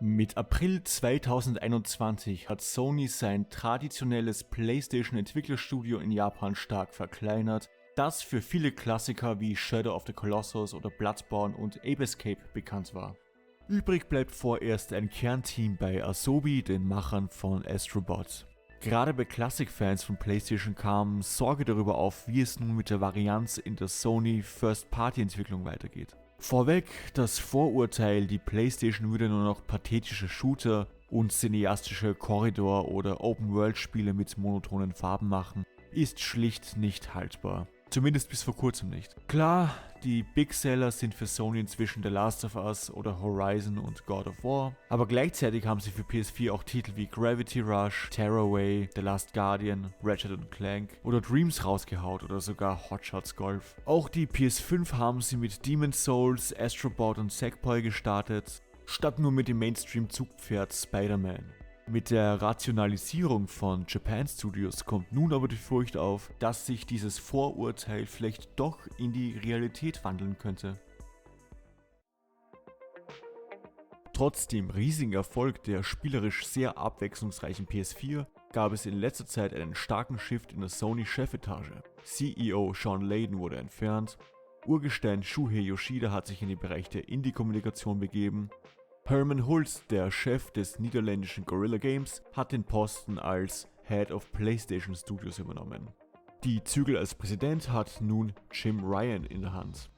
Mit April 2021 hat Sony sein traditionelles PlayStation-Entwicklerstudio in Japan stark verkleinert, das für viele Klassiker wie Shadow of the Colossus oder Bloodborne und Ape Escape bekannt war. Übrig bleibt vorerst ein Kernteam bei Asobi, den Machern von Astrobot. Gerade bei Classic-Fans von PlayStation kam Sorge darüber auf, wie es nun mit der Varianz in der Sony First-Party-Entwicklung weitergeht. Vorweg, das Vorurteil, die PlayStation würde nur noch pathetische Shooter und cineastische Korridor- oder Open-World-Spiele mit monotonen Farben machen, ist schlicht nicht haltbar. Zumindest bis vor kurzem nicht. Klar, die Big Seller sind für Sony inzwischen The Last of Us oder Horizon und God of War, aber gleichzeitig haben sie für PS4 auch Titel wie Gravity Rush, Tearaway, The Last Guardian, Ratchet & Clank oder Dreams rausgehaut oder sogar Hot Shots Golf. Auch die PS5 haben sie mit Demon's Souls, Astrobot und Sackboy gestartet, statt nur mit dem Mainstream-Zugpferd Spider-Man. Mit der Rationalisierung von Japan Studios kommt nun aber die Furcht auf, dass sich dieses Vorurteil vielleicht doch in die Realität wandeln könnte. Trotz dem riesigen Erfolg der spielerisch sehr abwechslungsreichen PS4 gab es in letzter Zeit einen starken Shift in der Sony-Chefetage. CEO Sean Layden wurde entfernt, Urgestein Shuhei Yoshida hat sich in den Bereich der Indie-Kommunikation begeben. Herman Hulst, der Chef des niederländischen Guerrilla Games, hat den Posten als Head of PlayStation Studios übernommen. Die Zügel als Präsident hat nun Jim Ryan in der Hand.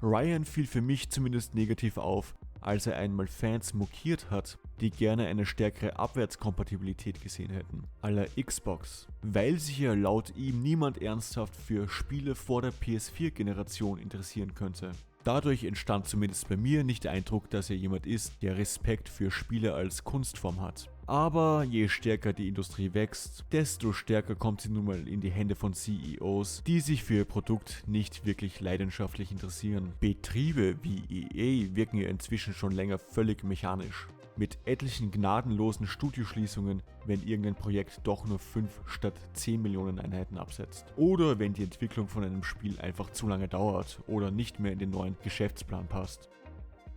Ryan fiel für mich zumindest negativ auf, als er einmal Fans mokiert hat, die gerne eine stärkere Abwärtskompatibilität gesehen hätten, à la Xbox, weil sich ja laut ihm niemand ernsthaft für Spiele vor der PS4-Generation interessieren könnte. Dadurch entstand zumindest bei mir nicht der Eindruck, dass er jemand ist, der Respekt für Spiele als Kunstform hat. Aber je stärker die Industrie wächst, desto stärker kommt sie nun mal in die Hände von CEOs, die sich für ihr Produkt nicht wirklich leidenschaftlich interessieren. Betriebe wie EA wirken ja inzwischen schon länger völlig mechanisch. Mit etlichen gnadenlosen Studioschließungen, wenn irgendein Projekt doch nur 5 statt 10 Millionen Einheiten absetzt. Oder wenn die Entwicklung von einem Spiel einfach zu lange dauert oder nicht mehr in den neuen Geschäftsplan passt.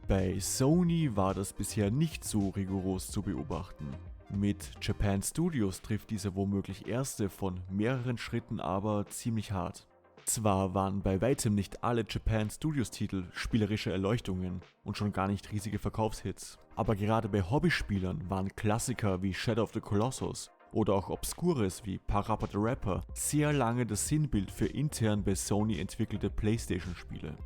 Bei Sony war das bisher nicht so rigoros zu beobachten. Mit Japan Studios trifft dieser womöglich erste von mehreren Schritten aber ziemlich hart. Zwar waren bei weitem nicht alle Japan Studios Titel spielerische Erleuchtungen und schon gar nicht riesige Verkaufshits, aber gerade bei Hobbyspielern waren Klassiker wie Shadow of the Colossus oder auch Obskures wie Parappa the Rapper sehr lange das Sinnbild für intern bei Sony entwickelte PlayStation-Spiele.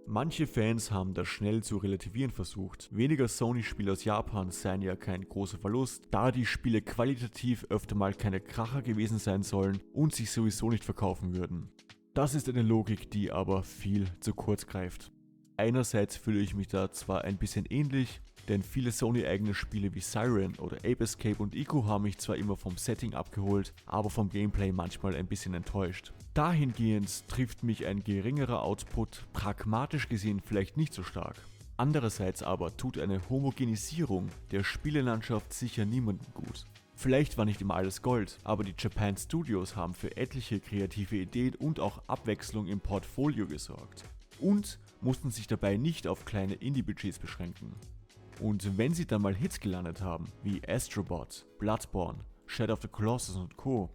Manche Fans haben das schnell zu relativieren versucht. Weniger Sony-Spiele aus Japan seien ja kein großer Verlust, da die Spiele qualitativ öfter mal keine Kracher gewesen sein sollen und sich sowieso nicht verkaufen würden. Das ist eine Logik, die aber viel zu kurz greift. Einerseits fühle ich mich da zwar ein bisschen ähnlich, denn viele Sony-eigene Spiele wie Siren oder Ape Escape und Ico haben mich zwar immer vom Setting abgeholt, aber vom Gameplay manchmal ein bisschen enttäuscht. Dahingehend trifft mich ein geringerer Output pragmatisch gesehen vielleicht nicht so stark. Andererseits aber tut eine Homogenisierung der Spielelandschaft sicher niemandem gut. Vielleicht war nicht immer alles Gold, aber die Japan Studios haben für etliche kreative Ideen und auch Abwechslung im Portfolio gesorgt. Und mussten sich dabei nicht auf kleine Indie-Budgets beschränken. Und wenn sie dann mal Hits gelandet haben, wie Astrobot, Bloodborne, Shadow of the Colossus und Co.,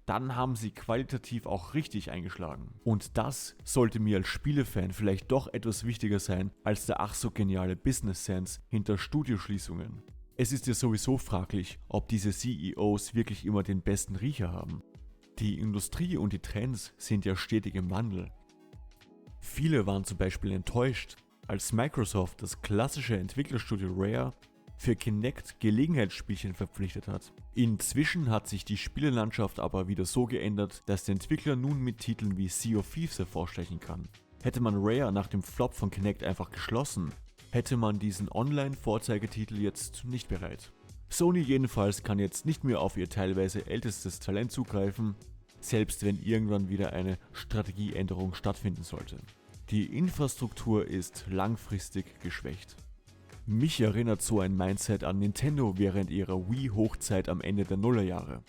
dann haben sie qualitativ auch richtig eingeschlagen. Und das sollte mir als Spielefan vielleicht doch etwas wichtiger sein als der ach so geniale Business Sense hinter Studioschließungen. Es ist ja sowieso fraglich, ob diese CEOs wirklich immer den besten Riecher haben. Die Industrie und die Trends sind ja stetig im Wandel. Viele waren zum Beispiel enttäuscht, als Microsoft das klassische Entwicklerstudio Rare für Kinect Gelegenheitsspielchen verpflichtet hat. Inzwischen hat sich die Spielelandschaft aber wieder so geändert, dass der Entwickler nun mit Titeln wie Sea of Thieves hervorstechen kann. Hätte man Rare nach dem Flop von Kinect einfach geschlossen, hätte man diesen Online-Vorzeigetitel jetzt nicht bereit. Sony jedenfalls kann jetzt nicht mehr auf ihr teilweise ältestes Talent zugreifen, selbst wenn irgendwann wieder eine Strategieänderung stattfinden sollte. Die Infrastruktur ist langfristig geschwächt. Mich erinnert so ein Mindset an Nintendo während ihrer Wii-Hochzeit am Ende der Nullerjahre.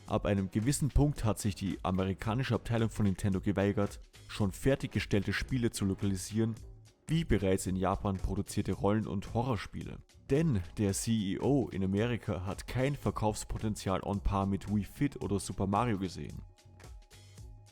Ab einem gewissen Punkt hat sich die amerikanische Abteilung von Nintendo geweigert, schon fertiggestellte Spiele zu lokalisieren, wie bereits in Japan produzierte Rollen- und Horrorspiele. Denn der CEO in Amerika hat kein Verkaufspotenzial on par mit Wii Fit oder Super Mario gesehen.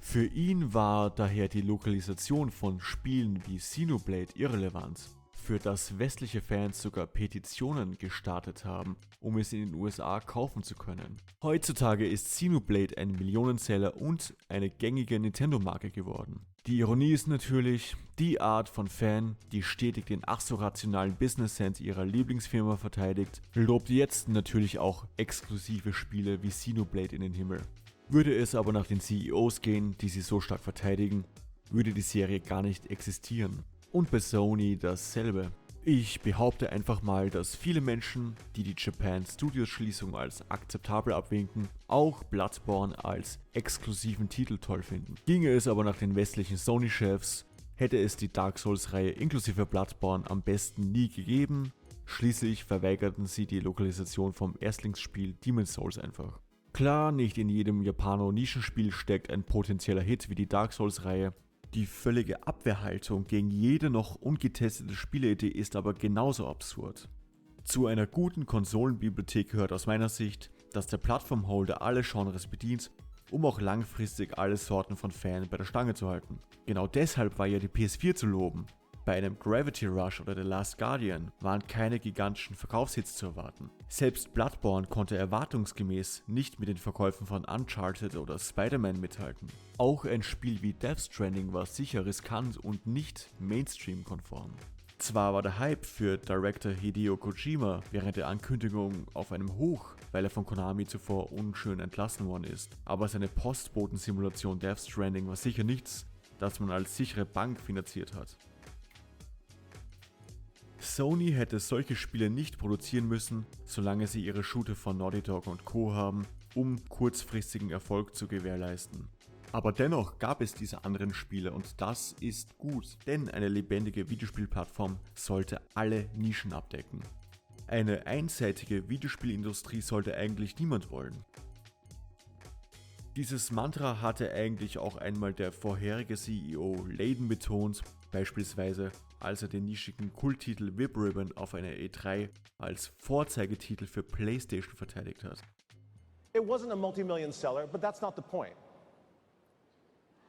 Für ihn war daher die Lokalisation von Spielen wie Xenoblade irrelevant, für das westliche Fans sogar Petitionen gestartet haben, um es in den USA kaufen zu können. Heutzutage ist Xenoblade ein Millionenseller und eine gängige Nintendo-Marke geworden. Die Ironie ist natürlich, die Art von Fan, die stetig den ach so rationalen Business Sense ihrer Lieblingsfirma verteidigt, lobt jetzt natürlich auch exklusive Spiele wie Xenoblade in den Himmel. Würde es aber nach den CEOs gehen, die sie so stark verteidigen, würde die Serie gar nicht existieren. Und bei Sony dasselbe. Ich behaupte einfach mal, dass viele Menschen, die die Japan Studios Schließung als akzeptabel abwinken, auch Bloodborne als exklusiven Titel toll finden. Ginge es aber nach den westlichen Sony-Chefs, hätte es die Dark Souls-Reihe inklusive Bloodborne am besten nie gegeben. Schließlich verweigerten sie die Lokalisation vom Erstlingsspiel Demon's Souls einfach. Klar, nicht in jedem Japano-Nischenspiel steckt ein potenzieller Hit wie die Dark Souls-Reihe. Die völlige Abwehrhaltung gegen jede noch ungetestete Spieleidee ist aber genauso absurd. Zu einer guten Konsolenbibliothek gehört aus meiner Sicht, dass der Plattformholder alle Genres bedient, um auch langfristig alle Sorten von Fans bei der Stange zu halten. Genau deshalb war ja die PS4 zu loben. Bei einem Gravity Rush oder The Last Guardian waren keine gigantischen Verkaufshits zu erwarten. Selbst Bloodborne konnte erwartungsgemäß nicht mit den Verkäufen von Uncharted oder Spider-Man mithalten. Auch ein Spiel wie Death Stranding war sicher riskant und nicht Mainstream-konform. Zwar war der Hype für Director Hideo Kojima während der Ankündigung auf einem Hoch, weil er von Konami zuvor unschön entlassen worden ist, aber seine Postboten-Simulation Death Stranding war sicher nichts, das man als sichere Bank finanziert hat. Sony hätte solche Spiele nicht produzieren müssen, solange sie ihre Shooter von Naughty Dog und Co. haben, um kurzfristigen Erfolg zu gewährleisten. Aber dennoch gab es diese anderen Spiele und das ist gut, denn eine lebendige Videospielplattform sollte alle Nischen abdecken. Eine einseitige Videospielindustrie sollte eigentlich niemand wollen. Dieses Mantra hatte eigentlich auch einmal der vorherige CEO Layden betont, beispielsweise als er den nischigen Kulttitel Vib Ribbon auf einer E3 als Vorzeigetitel für PlayStation verteidigt hat. It wasn't a multi-million seller, but that's not the point.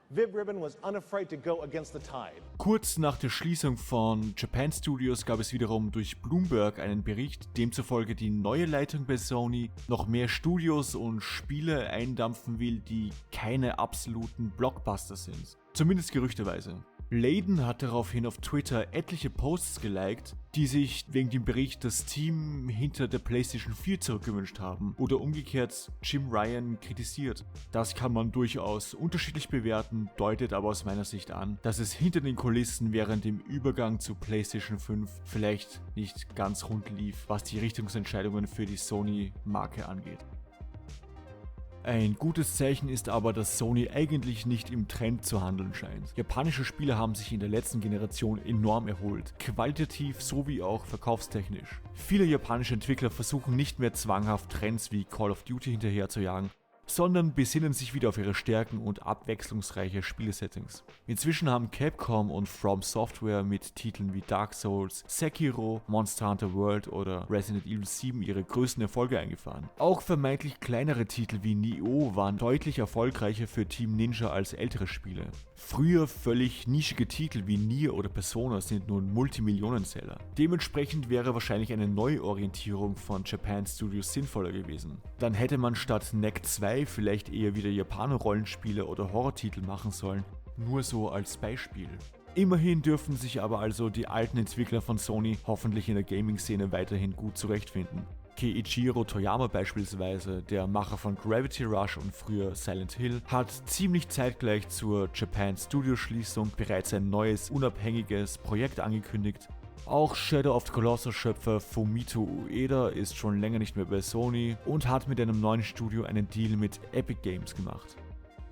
Vib Ribbon was unafraid to go against the tide. Kurz nach der Schließung von Japan Studios gab es wiederum durch Bloomberg einen Bericht, demzufolge die neue Leitung bei Sony noch mehr Studios und Spiele eindampfen will, die keine absoluten Blockbuster sind. Zumindest gerüchteweise. Layden hat daraufhin auf Twitter etliche Posts geliked, die sich wegen dem Bericht das Team hinter der PlayStation 4 zurückgewünscht haben oder umgekehrt Jim Ryan kritisiert. Das kann man durchaus unterschiedlich bewerten, deutet aber aus meiner Sicht an, dass es hinter den Kulissen während dem Übergang zu PlayStation 5 vielleicht nicht ganz rund lief, was die Richtungsentscheidungen für die Sony-Marke angeht. Ein gutes Zeichen ist aber, dass Sony eigentlich nicht im Trend zu handeln scheint. Japanische Spiele haben sich in der letzten Generation enorm erholt, qualitativ sowie auch verkaufstechnisch. Viele japanische Entwickler versuchen nicht mehr zwanghaft Trends wie Call of Duty hinterher zu jagen, sondern besinnen sich wieder auf ihre Stärken und abwechslungsreiche Spielesettings. Inzwischen haben Capcom und From Software mit Titeln wie Dark Souls, Sekiro, Monster Hunter World oder Resident Evil 7 ihre größten Erfolge eingefahren. Auch vermeintlich kleinere Titel wie Nioh waren deutlich erfolgreicher für Team Ninja als ältere Spiele. Früher völlig nischige Titel wie Nier oder Persona sind nun Multimillionenseller. Dementsprechend wäre wahrscheinlich eine Neuorientierung von Japan Studios sinnvoller gewesen. Dann hätte man statt NEC 2 vielleicht eher wieder Japaner-Rollenspiele oder Horrortitel machen sollen, nur so als Beispiel. Immerhin dürfen sich aber also die alten Entwickler von Sony hoffentlich in der Gaming-Szene weiterhin gut zurechtfinden. Keiichiro Toyama beispielsweise, der Macher von Gravity Rush und früher Silent Hill, hat ziemlich zeitgleich zur Japan Studios Schließung bereits ein neues unabhängiges Projekt angekündigt. Auch Shadow of the Colossus Schöpfer Fumito Ueda ist schon länger nicht mehr bei Sony und hat mit einem neuen Studio einen Deal mit Epic Games gemacht.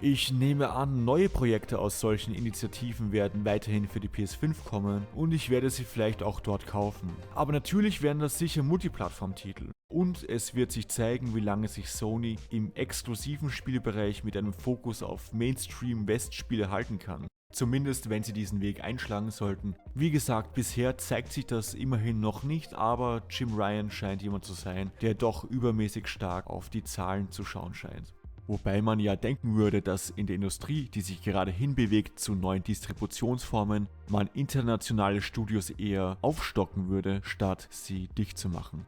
Ich nehme an, neue Projekte aus solchen Initiativen werden weiterhin für die PS5 kommen und ich werde sie vielleicht auch dort kaufen. Aber natürlich werden das sicher Multiplattform-Titel. Und es wird sich zeigen, wie lange sich Sony im exklusiven Spielebereich mit einem Fokus auf Mainstream-West-Spiele halten kann. Zumindest wenn sie diesen Weg einschlagen sollten. Wie gesagt, bisher zeigt sich das immerhin noch nicht, aber Jim Ryan scheint jemand zu sein, der doch übermäßig stark auf die Zahlen zu schauen scheint. Wobei man ja denken würde, dass in der Industrie, die sich gerade hinbewegt zu neuen Distributionsformen, man internationale Studios eher aufstocken würde, statt sie dicht zu machen.